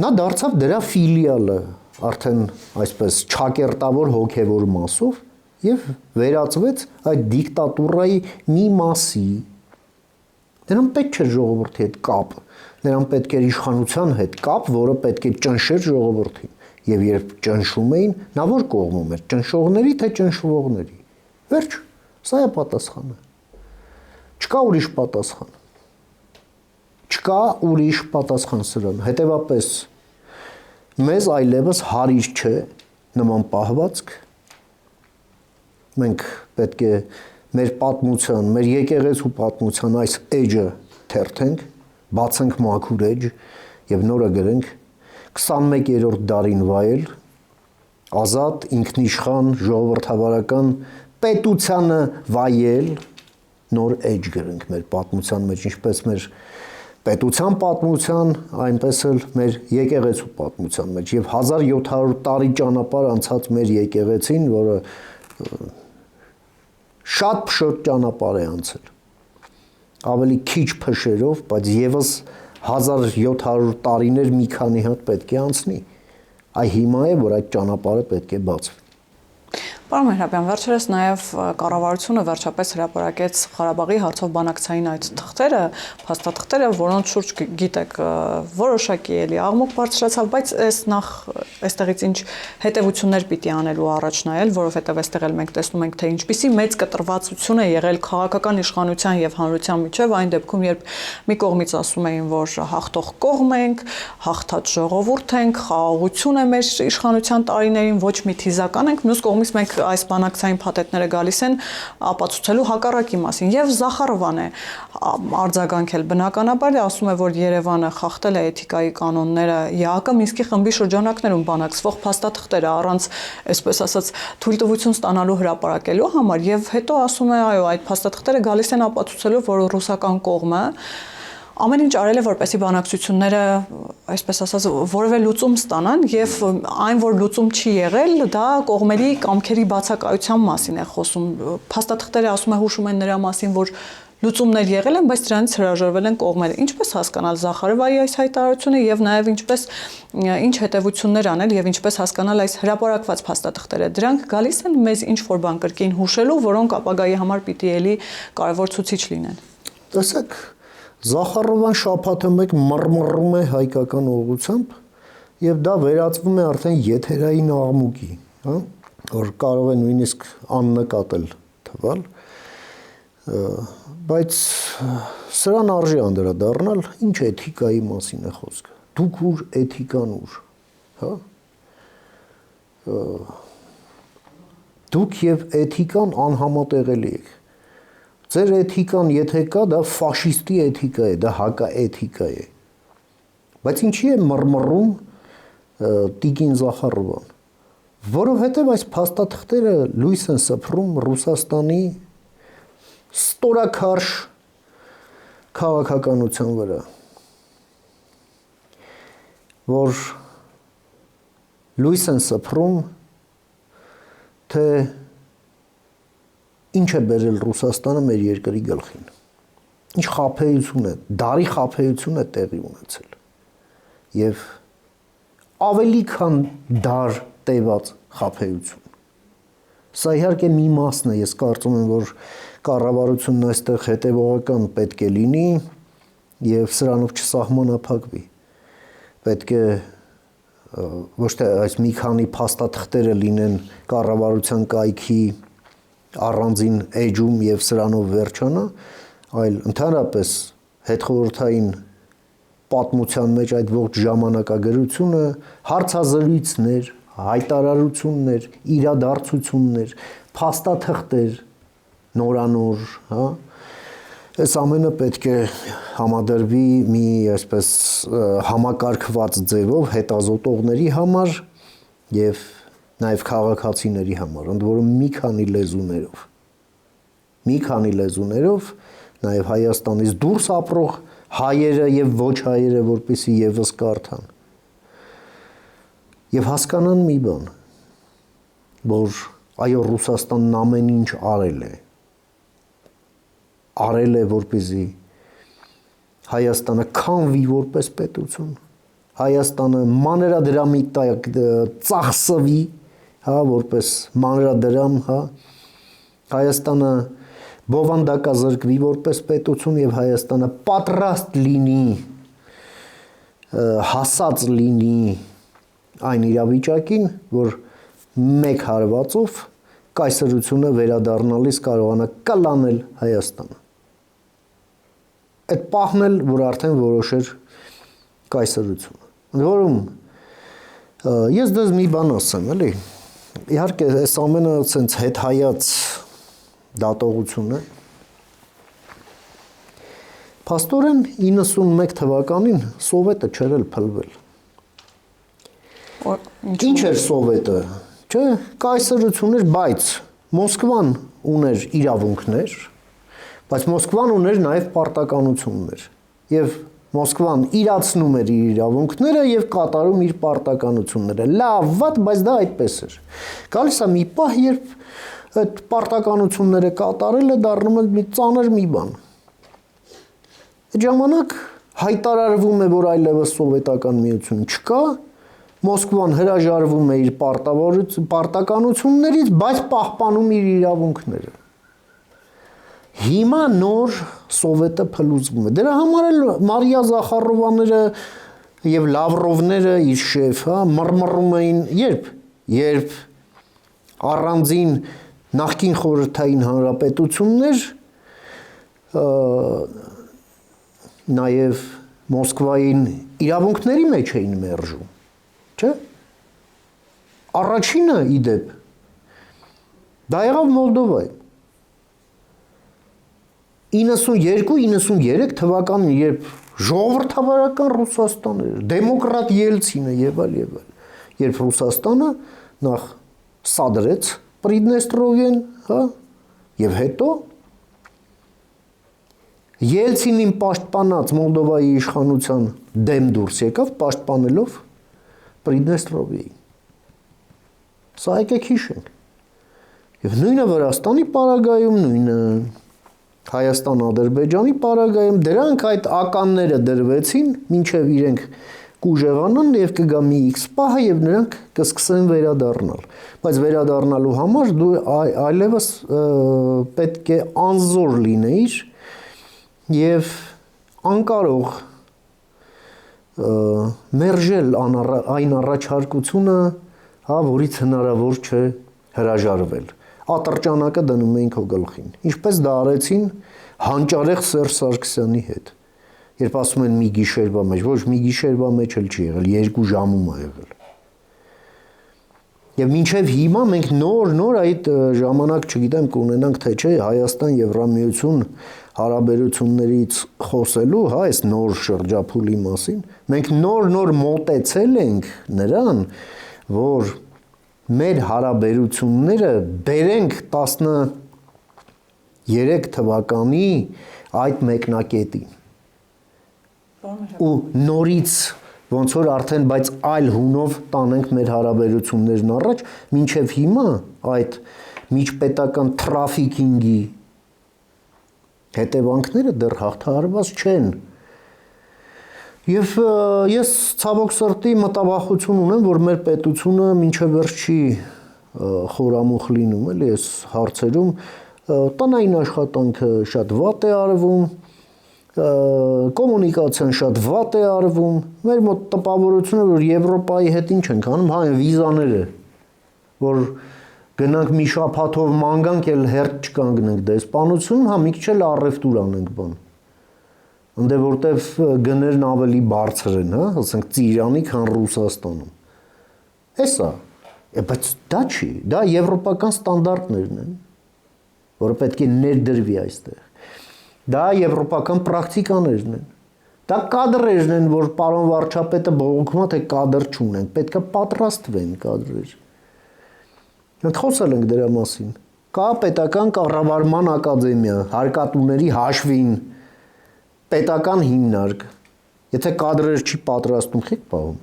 Նա դարձավ դրա ֆիլիալը, արդեն այսպես չակերտավոր հոգևոր մասով եւ վերածվեց այդ դիկտատուրայի մի մասի։ Նրան պետք չէր ժողովրդի հետ կապ, նրան պետք էր իշխանության հետ կապ, որը պետք է ճնշեր ժողովրդին։ Եվ երբ ճնշում էին, նա որ կողմում էր, ճնշողների թե ճնշվողների։ Վերջ, սա է պատասխանը։ Չկա ուրիշ պատասխան։ Չկա ուրիշ պատասխան սրան։ Հետևապես մեզ այլևս հարիր չէ նման պահվածք։ Մենք պետք է մեր պատմության, մեր եկեղեցու պատմության այս էջը թերթենք, բացենք մաքուր էջ եւ նորը գրենք 21-րդ դարին վայել ազատ ինքնիշխան ժողովրդավարական պետությանը վայել նոր էջ գրենք մեր պատմության մեջ, ինչպես մեր պետության պատմության, այնպես էլ մեր եկեղեցու պատմության մեջ եւ 1700 տարի ճանապարհ անցած մեր եկեղեցին, որը շատ փշոտ ճանապարհ է անցել, ավելի քիչ փշերով, բայց եւս 1700 տարիներ մի քանի հատ պետք է անցնի, այ հիմա է, որ այդ ճանապարհը պետք է բացվի։ Պարոն Մեհրաբյան, վերջերս նաև կառավարությունը վերջապես հրապարակեց Ղարաբաղի հարցով բանակցային այդ թղթերը, փաստաթղթերը, որոնց շուրջ գիտեք որոշակի էլի աղմուկ բարձրացավ, բայց այստեղից ինչ հետևություններ պիտի անելու առաջ նայել, որովհետև այստեղ էլ մենք տեսնում ենք, թե ինչպիսի մեծ կտրվածություն է եղել քաղաքական իշխանության եւ հանրության միջև այն դեպքում, երբ մի կողմից ասում էին, որ հաղթող կողմ ենք, հաղթած ժողովուրդ ենք, խաղաղություն է մեր իշխանության տարիներին, ոչ մի թիզական ենք, մյուս կողմից մենք այս բանակցային փաթեթները գալիս են ապացուցելու հակառակի մասին եւ Զախարովան է արձագանքել բնականաբար ասում է որ Երևանը խախտել է էթիկայի կանոնները ԵԱՀԿ Մինսկի խմբի շրջանակներում բանակցվող փաստաթղթերը առանց այսպես ասած թույլտվություն ստանալու հրապարակելու համար եւ հետո ասում է այո այդ փաստաթղթերը գալիս են ապացուցելու որ ռուսական կողմը ամեն ինչ արել է որպեսի բանակցությունները այսպես ասած որևէ լուծում ստանան եւ այն որ լուծում չի եղել դա կողմերի կամքերի բացակայության մասին է խոսում փաստաթղթերը ասում է հուշում են նրա մասին որ լուծումներ եղել են բայց դրանից հրաժարվել են կողմերը ինչպես հասկանալ Զախարովայի այս հայտարարությունը եւ նաեւ ինչպես ինչ հետեւություններ անել եւ ինչպես հասկանալ այս հրապարակված փաստաթղթերը դրանք գալիս են մեզ ինչ որ բան կրկին հուշելու որոնք ապագայի համար պիտի էլի կարեւոր ցուցիչ լինեն տեսեք Զախարովան շաբաթը մեկ մռմռում է հայկական ուղղությամբ եւ դա վերածվում է արդեն եթերային աղմուկի, հա, որ կարող է նույնիսկ աննկատել թվալ, բայց սրան արժի անդրադառնալ, ինչ էթիկայի մասին է խոսքը։ Դուք ուր էթիկան ուր, հա։ Դուք եւ էթիկան անհամատեղելի եք։ Ձեր էթիկան, եթե կա, դա ֆաշիստի էթիկա է, դա հակաէթիկա է։ Բայց ինչի է մռմռում Տիկին Զախարովան, որովհետև այս փաստաթղթերը լույս են սփռում Ռուսաստանի ստորաքարշ քաղաքականության վրա, որ լույս են սփռում, թե ինչ է բերել Ռուսաստանը մեր երկրի գլխին։ Ինչ խաբեություն է, դարի խաբեություն է տեղի ունեցել։ Եվ ավելի քան դար տևած խաբեություն։ Սա իհարկե մի մասն է, ես կարծում եմ, որ կառավարությունն այստեղ հետևողական պետք է լինի եւ սրանով չսահմանափակվի։ Պետք է ոչ թե այս մի քանի փաստաթղթերը լինեն կառավարության կայքի առանձին էջում եւ սրանով վերջանա, այլ ընդհանրապես հետխորհրդային պատմության մեջ այդ ողջ ժամանակագրությունը հարցազրույցներ, հայտարարություններ, իրադարձություններ, փաստաթղթեր, նորանոր, հա, այս ամենը պետք է համադրվի մի այսպես համակարգված ձևով հետազոտողների համար եւ նաև քաղաքացիների համար, ընդ որում մի քանի լեզուներով։ մի քանի լեզուներով, նաև Հայաստանից դուրս ապրող հայերը եւ ոչ հայերը, որպեսզի եւս կարդան։ Եվ հասկանան մի բան, որ այո, Ռուսաստանն ամեն ինչ արել է, որպեսզի Հայաստանը քանվի որպես պետություն, Հայաստանը մանրադրամի տակ ծախսվի, հա, որպես մանրադրամ, հա, Հայաստանը բովանդակազրկվի որպես պետություն եւ Հայաստանը պատրաստ լինի, հասած լինի այն իրավիճակին, որ մեկ հարվածով կայսրությունը վերադառնալիս կարողանա կլանել Հայաստանը։ Այդ պահն էլ, որ արդեն որոշեր կայսրությունը։ Ընդ որում ես դες մի բան ասեմ, էլի։ Իհարկե, այս ամենը ցենց հետհայաց դատողություն է։ Փաստորեն 91 թվականին Սովետը չէր էլ փլվել։ Ինչ էր Սովետը, չէ, կայսրություն էր, բայց Մոսկվան ուներ իրավունքներ, բայց Մոսկվան ուներ նաև պարտականություններ, եւ Մոսկվան իրացնում էր իր իրավունքները եւ կատարում իր պարտականությունները։ Լավ, վատ, բայց դա այդպես էր։ Գալիս է մի պահ, երբ այդ պարտականությունները կատարելը դառնում է մի ծանր մի բան։ Այդ ժամանակ հայտարարվում է, որ այլևս սովետական միություն չկա, Մոսկվան հրաժարվում է իր պարտականություններից, բայց պահպանում իր իրավունքները։ Հիմա նոր Սովետը փլուզվում է։ Դրա համար էլ Մարիա Զախարովաները եւ Լավրովները իր շեֆ, հա, մռմռում էին, երբ առանձին նախկին խորհրդային հանրապետություններ նաև Մոսկվային իրավունքների մեջ էին մերժում, չէ՞։ Առաջինը իդեպ դա եղավ Մոլդովայում 92-93 թվականին, երբ ժողովրդավարական Ռուսաստան էր, դեմոկրատ Ելցինը եւ այլ, երբ Ռուսաստանը նախ սադրեց Պրիդնեստրովիեն, հա, եւ հետո Ելցինին պաշտպանած Մոլդովայի իշխանության դեմ դուրս եկավ, պաշտպանելով Պրիդնեստրովիեին։ Սա եկեք հիշենք։ Եվ նույնը Վրաստանի պարագայում, նույնը Հայաստան-Ադրբեջանի պարագայում դրանք այդ ականները դրվեցին, մինչև իրենք կուժեղանան եւ կգա մի X պահը եւ նրանք կսկսեն վերադառնալ։ Բայց վերադառնալու համար դու այլևս պետք է անզոր լինեիր եւ անկարող մերժել այն առաջարկությունը, հա, որից հնարավոր չէ հրաժարվել։ Ատրճանակը դնում էին քո գլխին։ Ինչպես դա արեցին հանճարեղ Սերժ Սարգսյանի հետ։ Երբ ասում են մի գիշերվա մեջ, ոչ մի գիշերվա մեջ էլ չի եղել, 2 ժամում է եղել։ Եվ մինչև հիմա մենք նոր այդ ժամանակ, չգիտեմ, կունենանք թե չէ, Հայաստան-Եվրամիություն հարաբերություններից խոսելու, հա, այս նոր շրջափուլի մասին, մենք նոր մոտեցել ենք նրան, որ մեր հարաբերությունները բերենք 13 թվականի այդ մեկնակետին։ Ու նորից ոնց որ արդեն բայց այլ հունով տանենք մեր հարաբերություններն առաջ, մինչև հիմա այդ միջպետական թրաֆիքինգի հետևանքները դեռ հաղթահարված չեն։ Եվ ես ցավոք սրտի մտավախություն ունեմ, որ մեր պետությունը մինչև վերջ չի խորամուխ լինում, էլի այս հարցերում, տնային աշխատանքը շատ վատ է արվում, կոմունիկացիան շատ վատ է արվում, մեր մոտ տպավորությունը, որ Եվրոպայի հետ ինչ ենք անում, հա, վիզաները, որ գնանք մի շաբաթով ման գանք, էլ հերթ չկանգնենք դեսպանությունում, հա, մի քիչ էլ առևտուր անենք բան։ Ընդ որտեվ գներն ավելի բարձր են, հա, ասենք Ծիրանի, քան Ռուսաստանում։ Էսա, բայց դա չի, դա եվրոպական ստանդարտներն են, որը պետք է ներդրվի այստեղ։ Դա եվրոպական պրակտիկաներն են։ Դա կադրերն են, որ պարոն վարչապետը բողոքում է, թե կադր չունենք, պետք է պատրաստվեն կադրեր։ Մենք խոսել ենք դրա մասին։ կա պետական կառավարման ակադեմիա, հարկատուների հաշվին պետական հիմնարկ, եթե կադրեր չի պատրաստում, խիք պահում։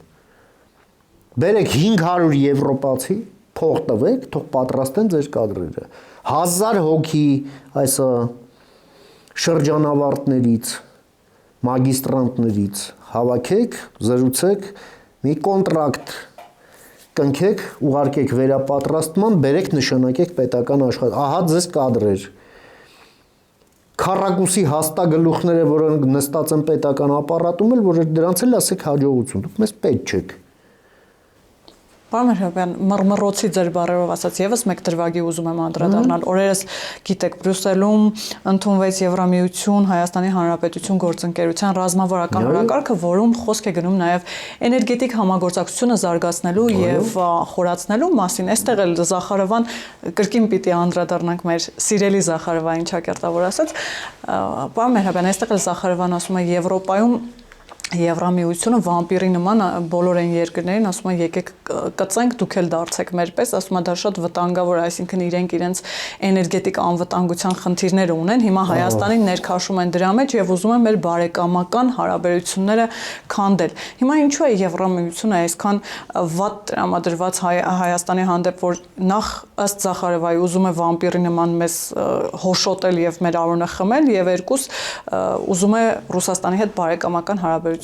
Բերեք 500 եվրոպացի, փող տվեք, թող պատրաստեն ձեր կադրերը։ 1000 հոգի այսա շրջանավարտներից, մագիստրանտներից հավաքեք, զրուցեք, մի կոնտրակտ կնքեք, ուղարկեք վերապատրաստման, բերեք նշանակեք պետական աշխատանք։ Ահա ձեզ կադրեր։ Քառակուսի հաստագլուխները, որոնք նստած են պետական ապարատում, որ դրանց էլ ասեք հաջողություն։ Դուք մեզ պետք չեք։ Պարոն Միրհարյան, մռմռոցի ձեր բառերով ասած եւս մեկ դրվագի ուզում եմ անդրադառնալ։ Օրերս գիտեք, Բրյուսելում ընդունվեց Եվրամիություն, Հայաստանի Հանրապետություն գործընկերության ռազմավարական օրակարգը, որում խոսք է գնում նաեւ էներգետիկ համագործակցությունը զարգացնելու եւ խորացնելու մասին։ Այստեղ էլ Զախարովան կրկին պիտի անդրադառնանք մեր սիրելի Զախարովային ճակերտավոր ասած։ Պարոն Միրհարյան, այստեղ էլ Զախարովան ասում է Եվրոպայում Եվրամիությունը վամպիրի նման բոլոր այն երկրներին ասում են եկեք կծենք դուք էլ դարձեք մեր պես, ասում է դա շատ վտանգավոր, այսինքն իրենք իրենց էներգետիկ անվտանգության խնդիրները ունեն, հիմա Հայաստանին ներքաշում են դրա մեջ եւ ուզում են մեր բարեկամական հարաբերությունները քանդել։ Հիմա ինչու է Եվրամիությունը այսքան վատ տրամադրված Հայաստանի հանդեպ, որ նախ ըստ Զախարովայի ուզում է վամպիրի նման մեզ հոշոտել եւ մեր արունը խմել եւ երկուս ուզում է Ռուսաստանի հետ բարեկամական հարաբերություններ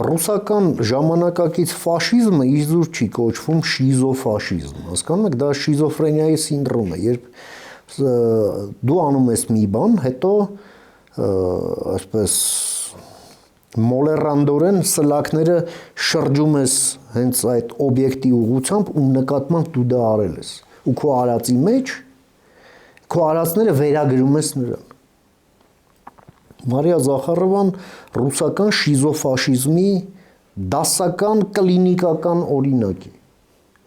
Ռուսական ժամանակակից ֆաշիզմը իզուր չի կոչվում շիզոֆաշիզմ, հասկանում եք, դա շիզոֆրենիայի սինդրոմ է, երբ դու անում ես մի բան, հետո այսպես մոլերանդորեն սլակները շրջում ես հենց այդ օբյեկտի ուղղությամբ, ում նկատմամբ դու դա արել ես, ու քո արածի մեջ քո արածները վերագրում ես նրան։ Մարիա Զախարովան ռուսական շիզոֆաշիզմի դասական կլինիկական օրինակ է,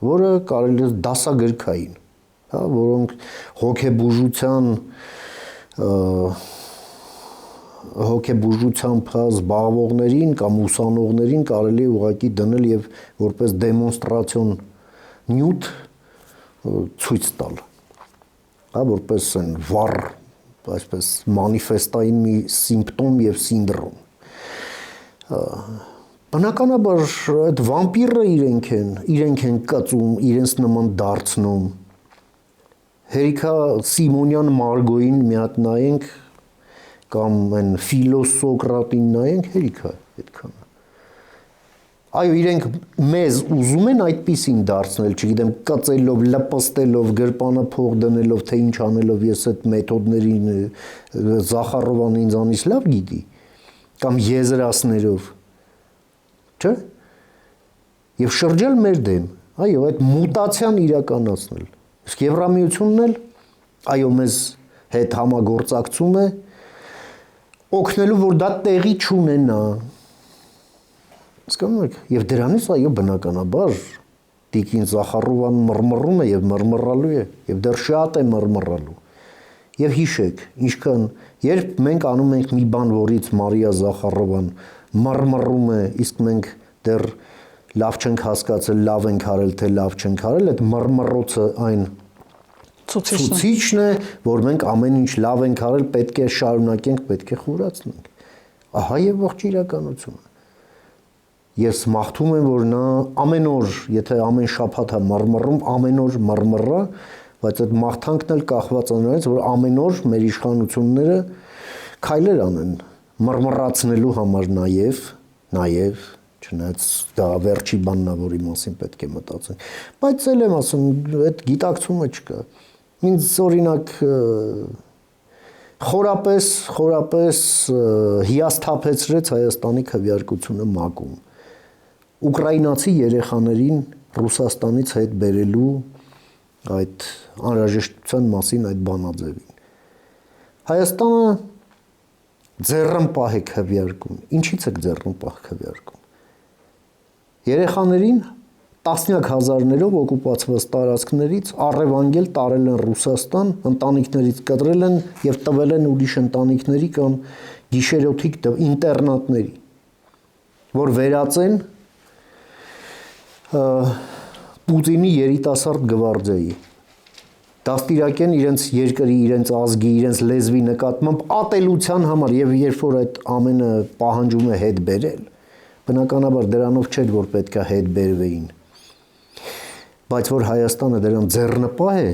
որը կարելի է դասագրքային, հա, որոնք հոգեբուժությամբ զբաղվողներին կամ ուսանողներին կարելի է ուղղակի դնել եւ որպես դեմոնստրացիոն նյութ ցույց տալ, հա, որպես այն վառ այսպես մանիֆեստային մի սիմպտոմ եւ սինդրոմ։ Բնականաբար այդ վամպիրը իրենք են կծում, իրենց նման դարձնում։ Հերիքա Սիմոնյան Մարգոին մի հատ նայենք կամ այն Ֆիլոսոկրատին նայենք, հերիքա այդքան։ Այո, իրենք մեզ ուզում են այդպիսին դարձնել, չգիտեմ, կծելով, լպստելով, գրպանը փող դնելով, թե ինչ անելով, ես այդ մեթոդներին Զախարովան ինձանից լավ գիտի, կամ եզրասներով, չէ՞։ Եվ շրջել մեր դեմ, այո, այդ մուտացիան իրականացնել։ Իսկ Եվրամիությունն էլ, այո, մեզ հետ համագործակցում է, օգնելու, որ դա տեղի չունենա։ Հասկանում եք, եւ դրանից այո բնականաբար Տիկին Զախարովան մռմռում է եւ մռմռալու է եւ դեռ շատ է մռմռալու։ Եվ հիշեք, ինչքան երբ մենք անում ենք մի բան, որից Մարիա Զախարովան մռմռում է, իսկ մենք դեռ լավ չենք հասկացել, լավ ենք արել, թե լավ չենք արել, այդ մռմռոցը այն ցուցիչն է, որ մենք ամեն ինչ լավ ենք արել, պետք է շարունակենք, պետք է խորացնենք։ Ահա եւ ողջ իրականությունը։ Ես մաղթում եմ, որ նա ամեն օր, եթե ամեն շաբաթ է մռմռում, ամեն օր մռմռա, բայց այդ մաղթանքն էլ կախված է նրանից, որ ամեն օր մեր իշխանությունները քայլեր անեն մռմռացնելու համար նաև, չնայած դա վերջի բանն է, որի մասին պետք է մտածենք։ Բայց էլ եմ ասում, այդ գիտակցումը չկա։ Ինձ օրինակ խորապես հիասթափեցրեց Հայաստանի քվեարկությունը ՄԱԿ-ում։ Ուկրաինացի երեխաներին Ռուսաստանից հետ բերելու այդ անհրաժեշտության մասին այդ բանաձևին։ Հայաստանը ձեռնպահ է քվեարկում։ Ինչից է ձեռնպահ քվեարկում։ Երեխաներին տասնյակ հազարներով օկուպացված տարածքներից առևանգել տարել են Ռուսաստան, ընտանիքներից կտրել են եւ տվել են ուրիշ ընտանիքների կամ գիշերօթիկ ինտերնատների, որ վերածեն Պուտինի երիտասարդ գվարդիայի, դաստիարակեն իրենց երկրի, իրենց ազգի, իրենց լեզվի նկատմամբ ատելության համար եւ երբ որ այդ ամենը պահանջում է հետ բերել, բնականաբար դրանով չէ որ պետքա հետ բերվեին։ Բայց որ Հայաստանը դրան ձեռնպահ է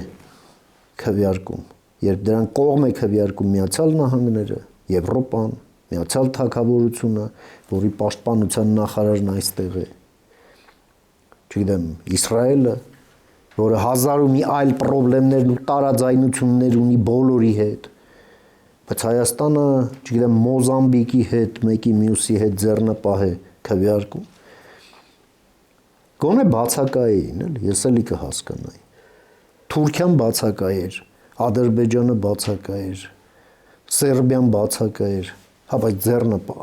քվեարկում, երբ դրան կողմ է քվեարկում Միացյալ Նահանգները, Եվրոպան, Միացյալ Թագավորությունը, որի պաշտպանության նախարարն այստեղ է, չգիտեմ, Իսրայելը, որը հազար ու մի այլ խնդիրներ ու տարաձայնություններ ունի բոլորի հետ, բայց Հայաստանը, չգիտեմ, Մոզամբիկի հետ, մեկի մյուսի հետ ձեռնպահ է քվեարկում։ Գոնե բացակայեին, էլի, ես էլի կհասկանայի։ Թուրքիան բացակայ էր, Ադրբեջանը բացակայ էր, Սերբիան բացակայ էր, հա բայց ձեռնպահ։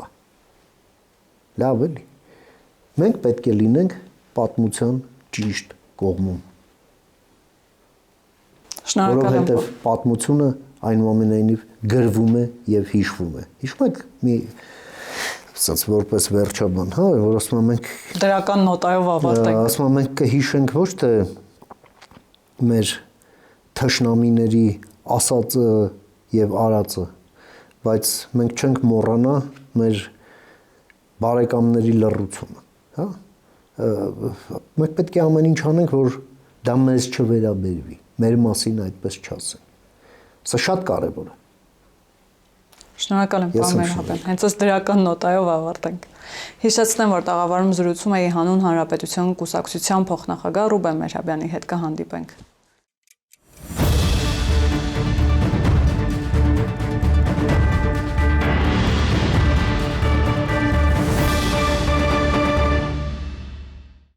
Լավ էլի։ Մենք պետք է լինենք պատմության ճիշտ կողմում։ Շնորհակալ եմ։ Որովհետև պատմությունը այնուամենայնիվ գրվում է եւ հիշվում է։ Հիշում եք մի ասած որպես վերջաբան, հա, որ ասում եմ մենք Դրական նոտայով ավարտենք։ ասում եմ մենք կհիշենք ոչ թե մեր թշնամիների ասածը եւ արածը, բայց մենք չենք մոռանա մեր բարեկամների լռությունը, հա։ Մենք պետք է ամեն ինչ անենք, որ դա մեզ չվերաբերվի, մեր մասին այդպես չասեն։ Սա շատ կարևոր է։ Շնորհակալ եմ, պարոն Մերհաբյան։ Հենց այս դրական նոտայով ավարտենք։ Հիշեցնեմ, որ տաղավարում զրուցում էի Հանուն Հանրապետություն կուսակցության փոխնախագահ Ռուբեն Մերհաբյանի հետ, կհանդիպենք։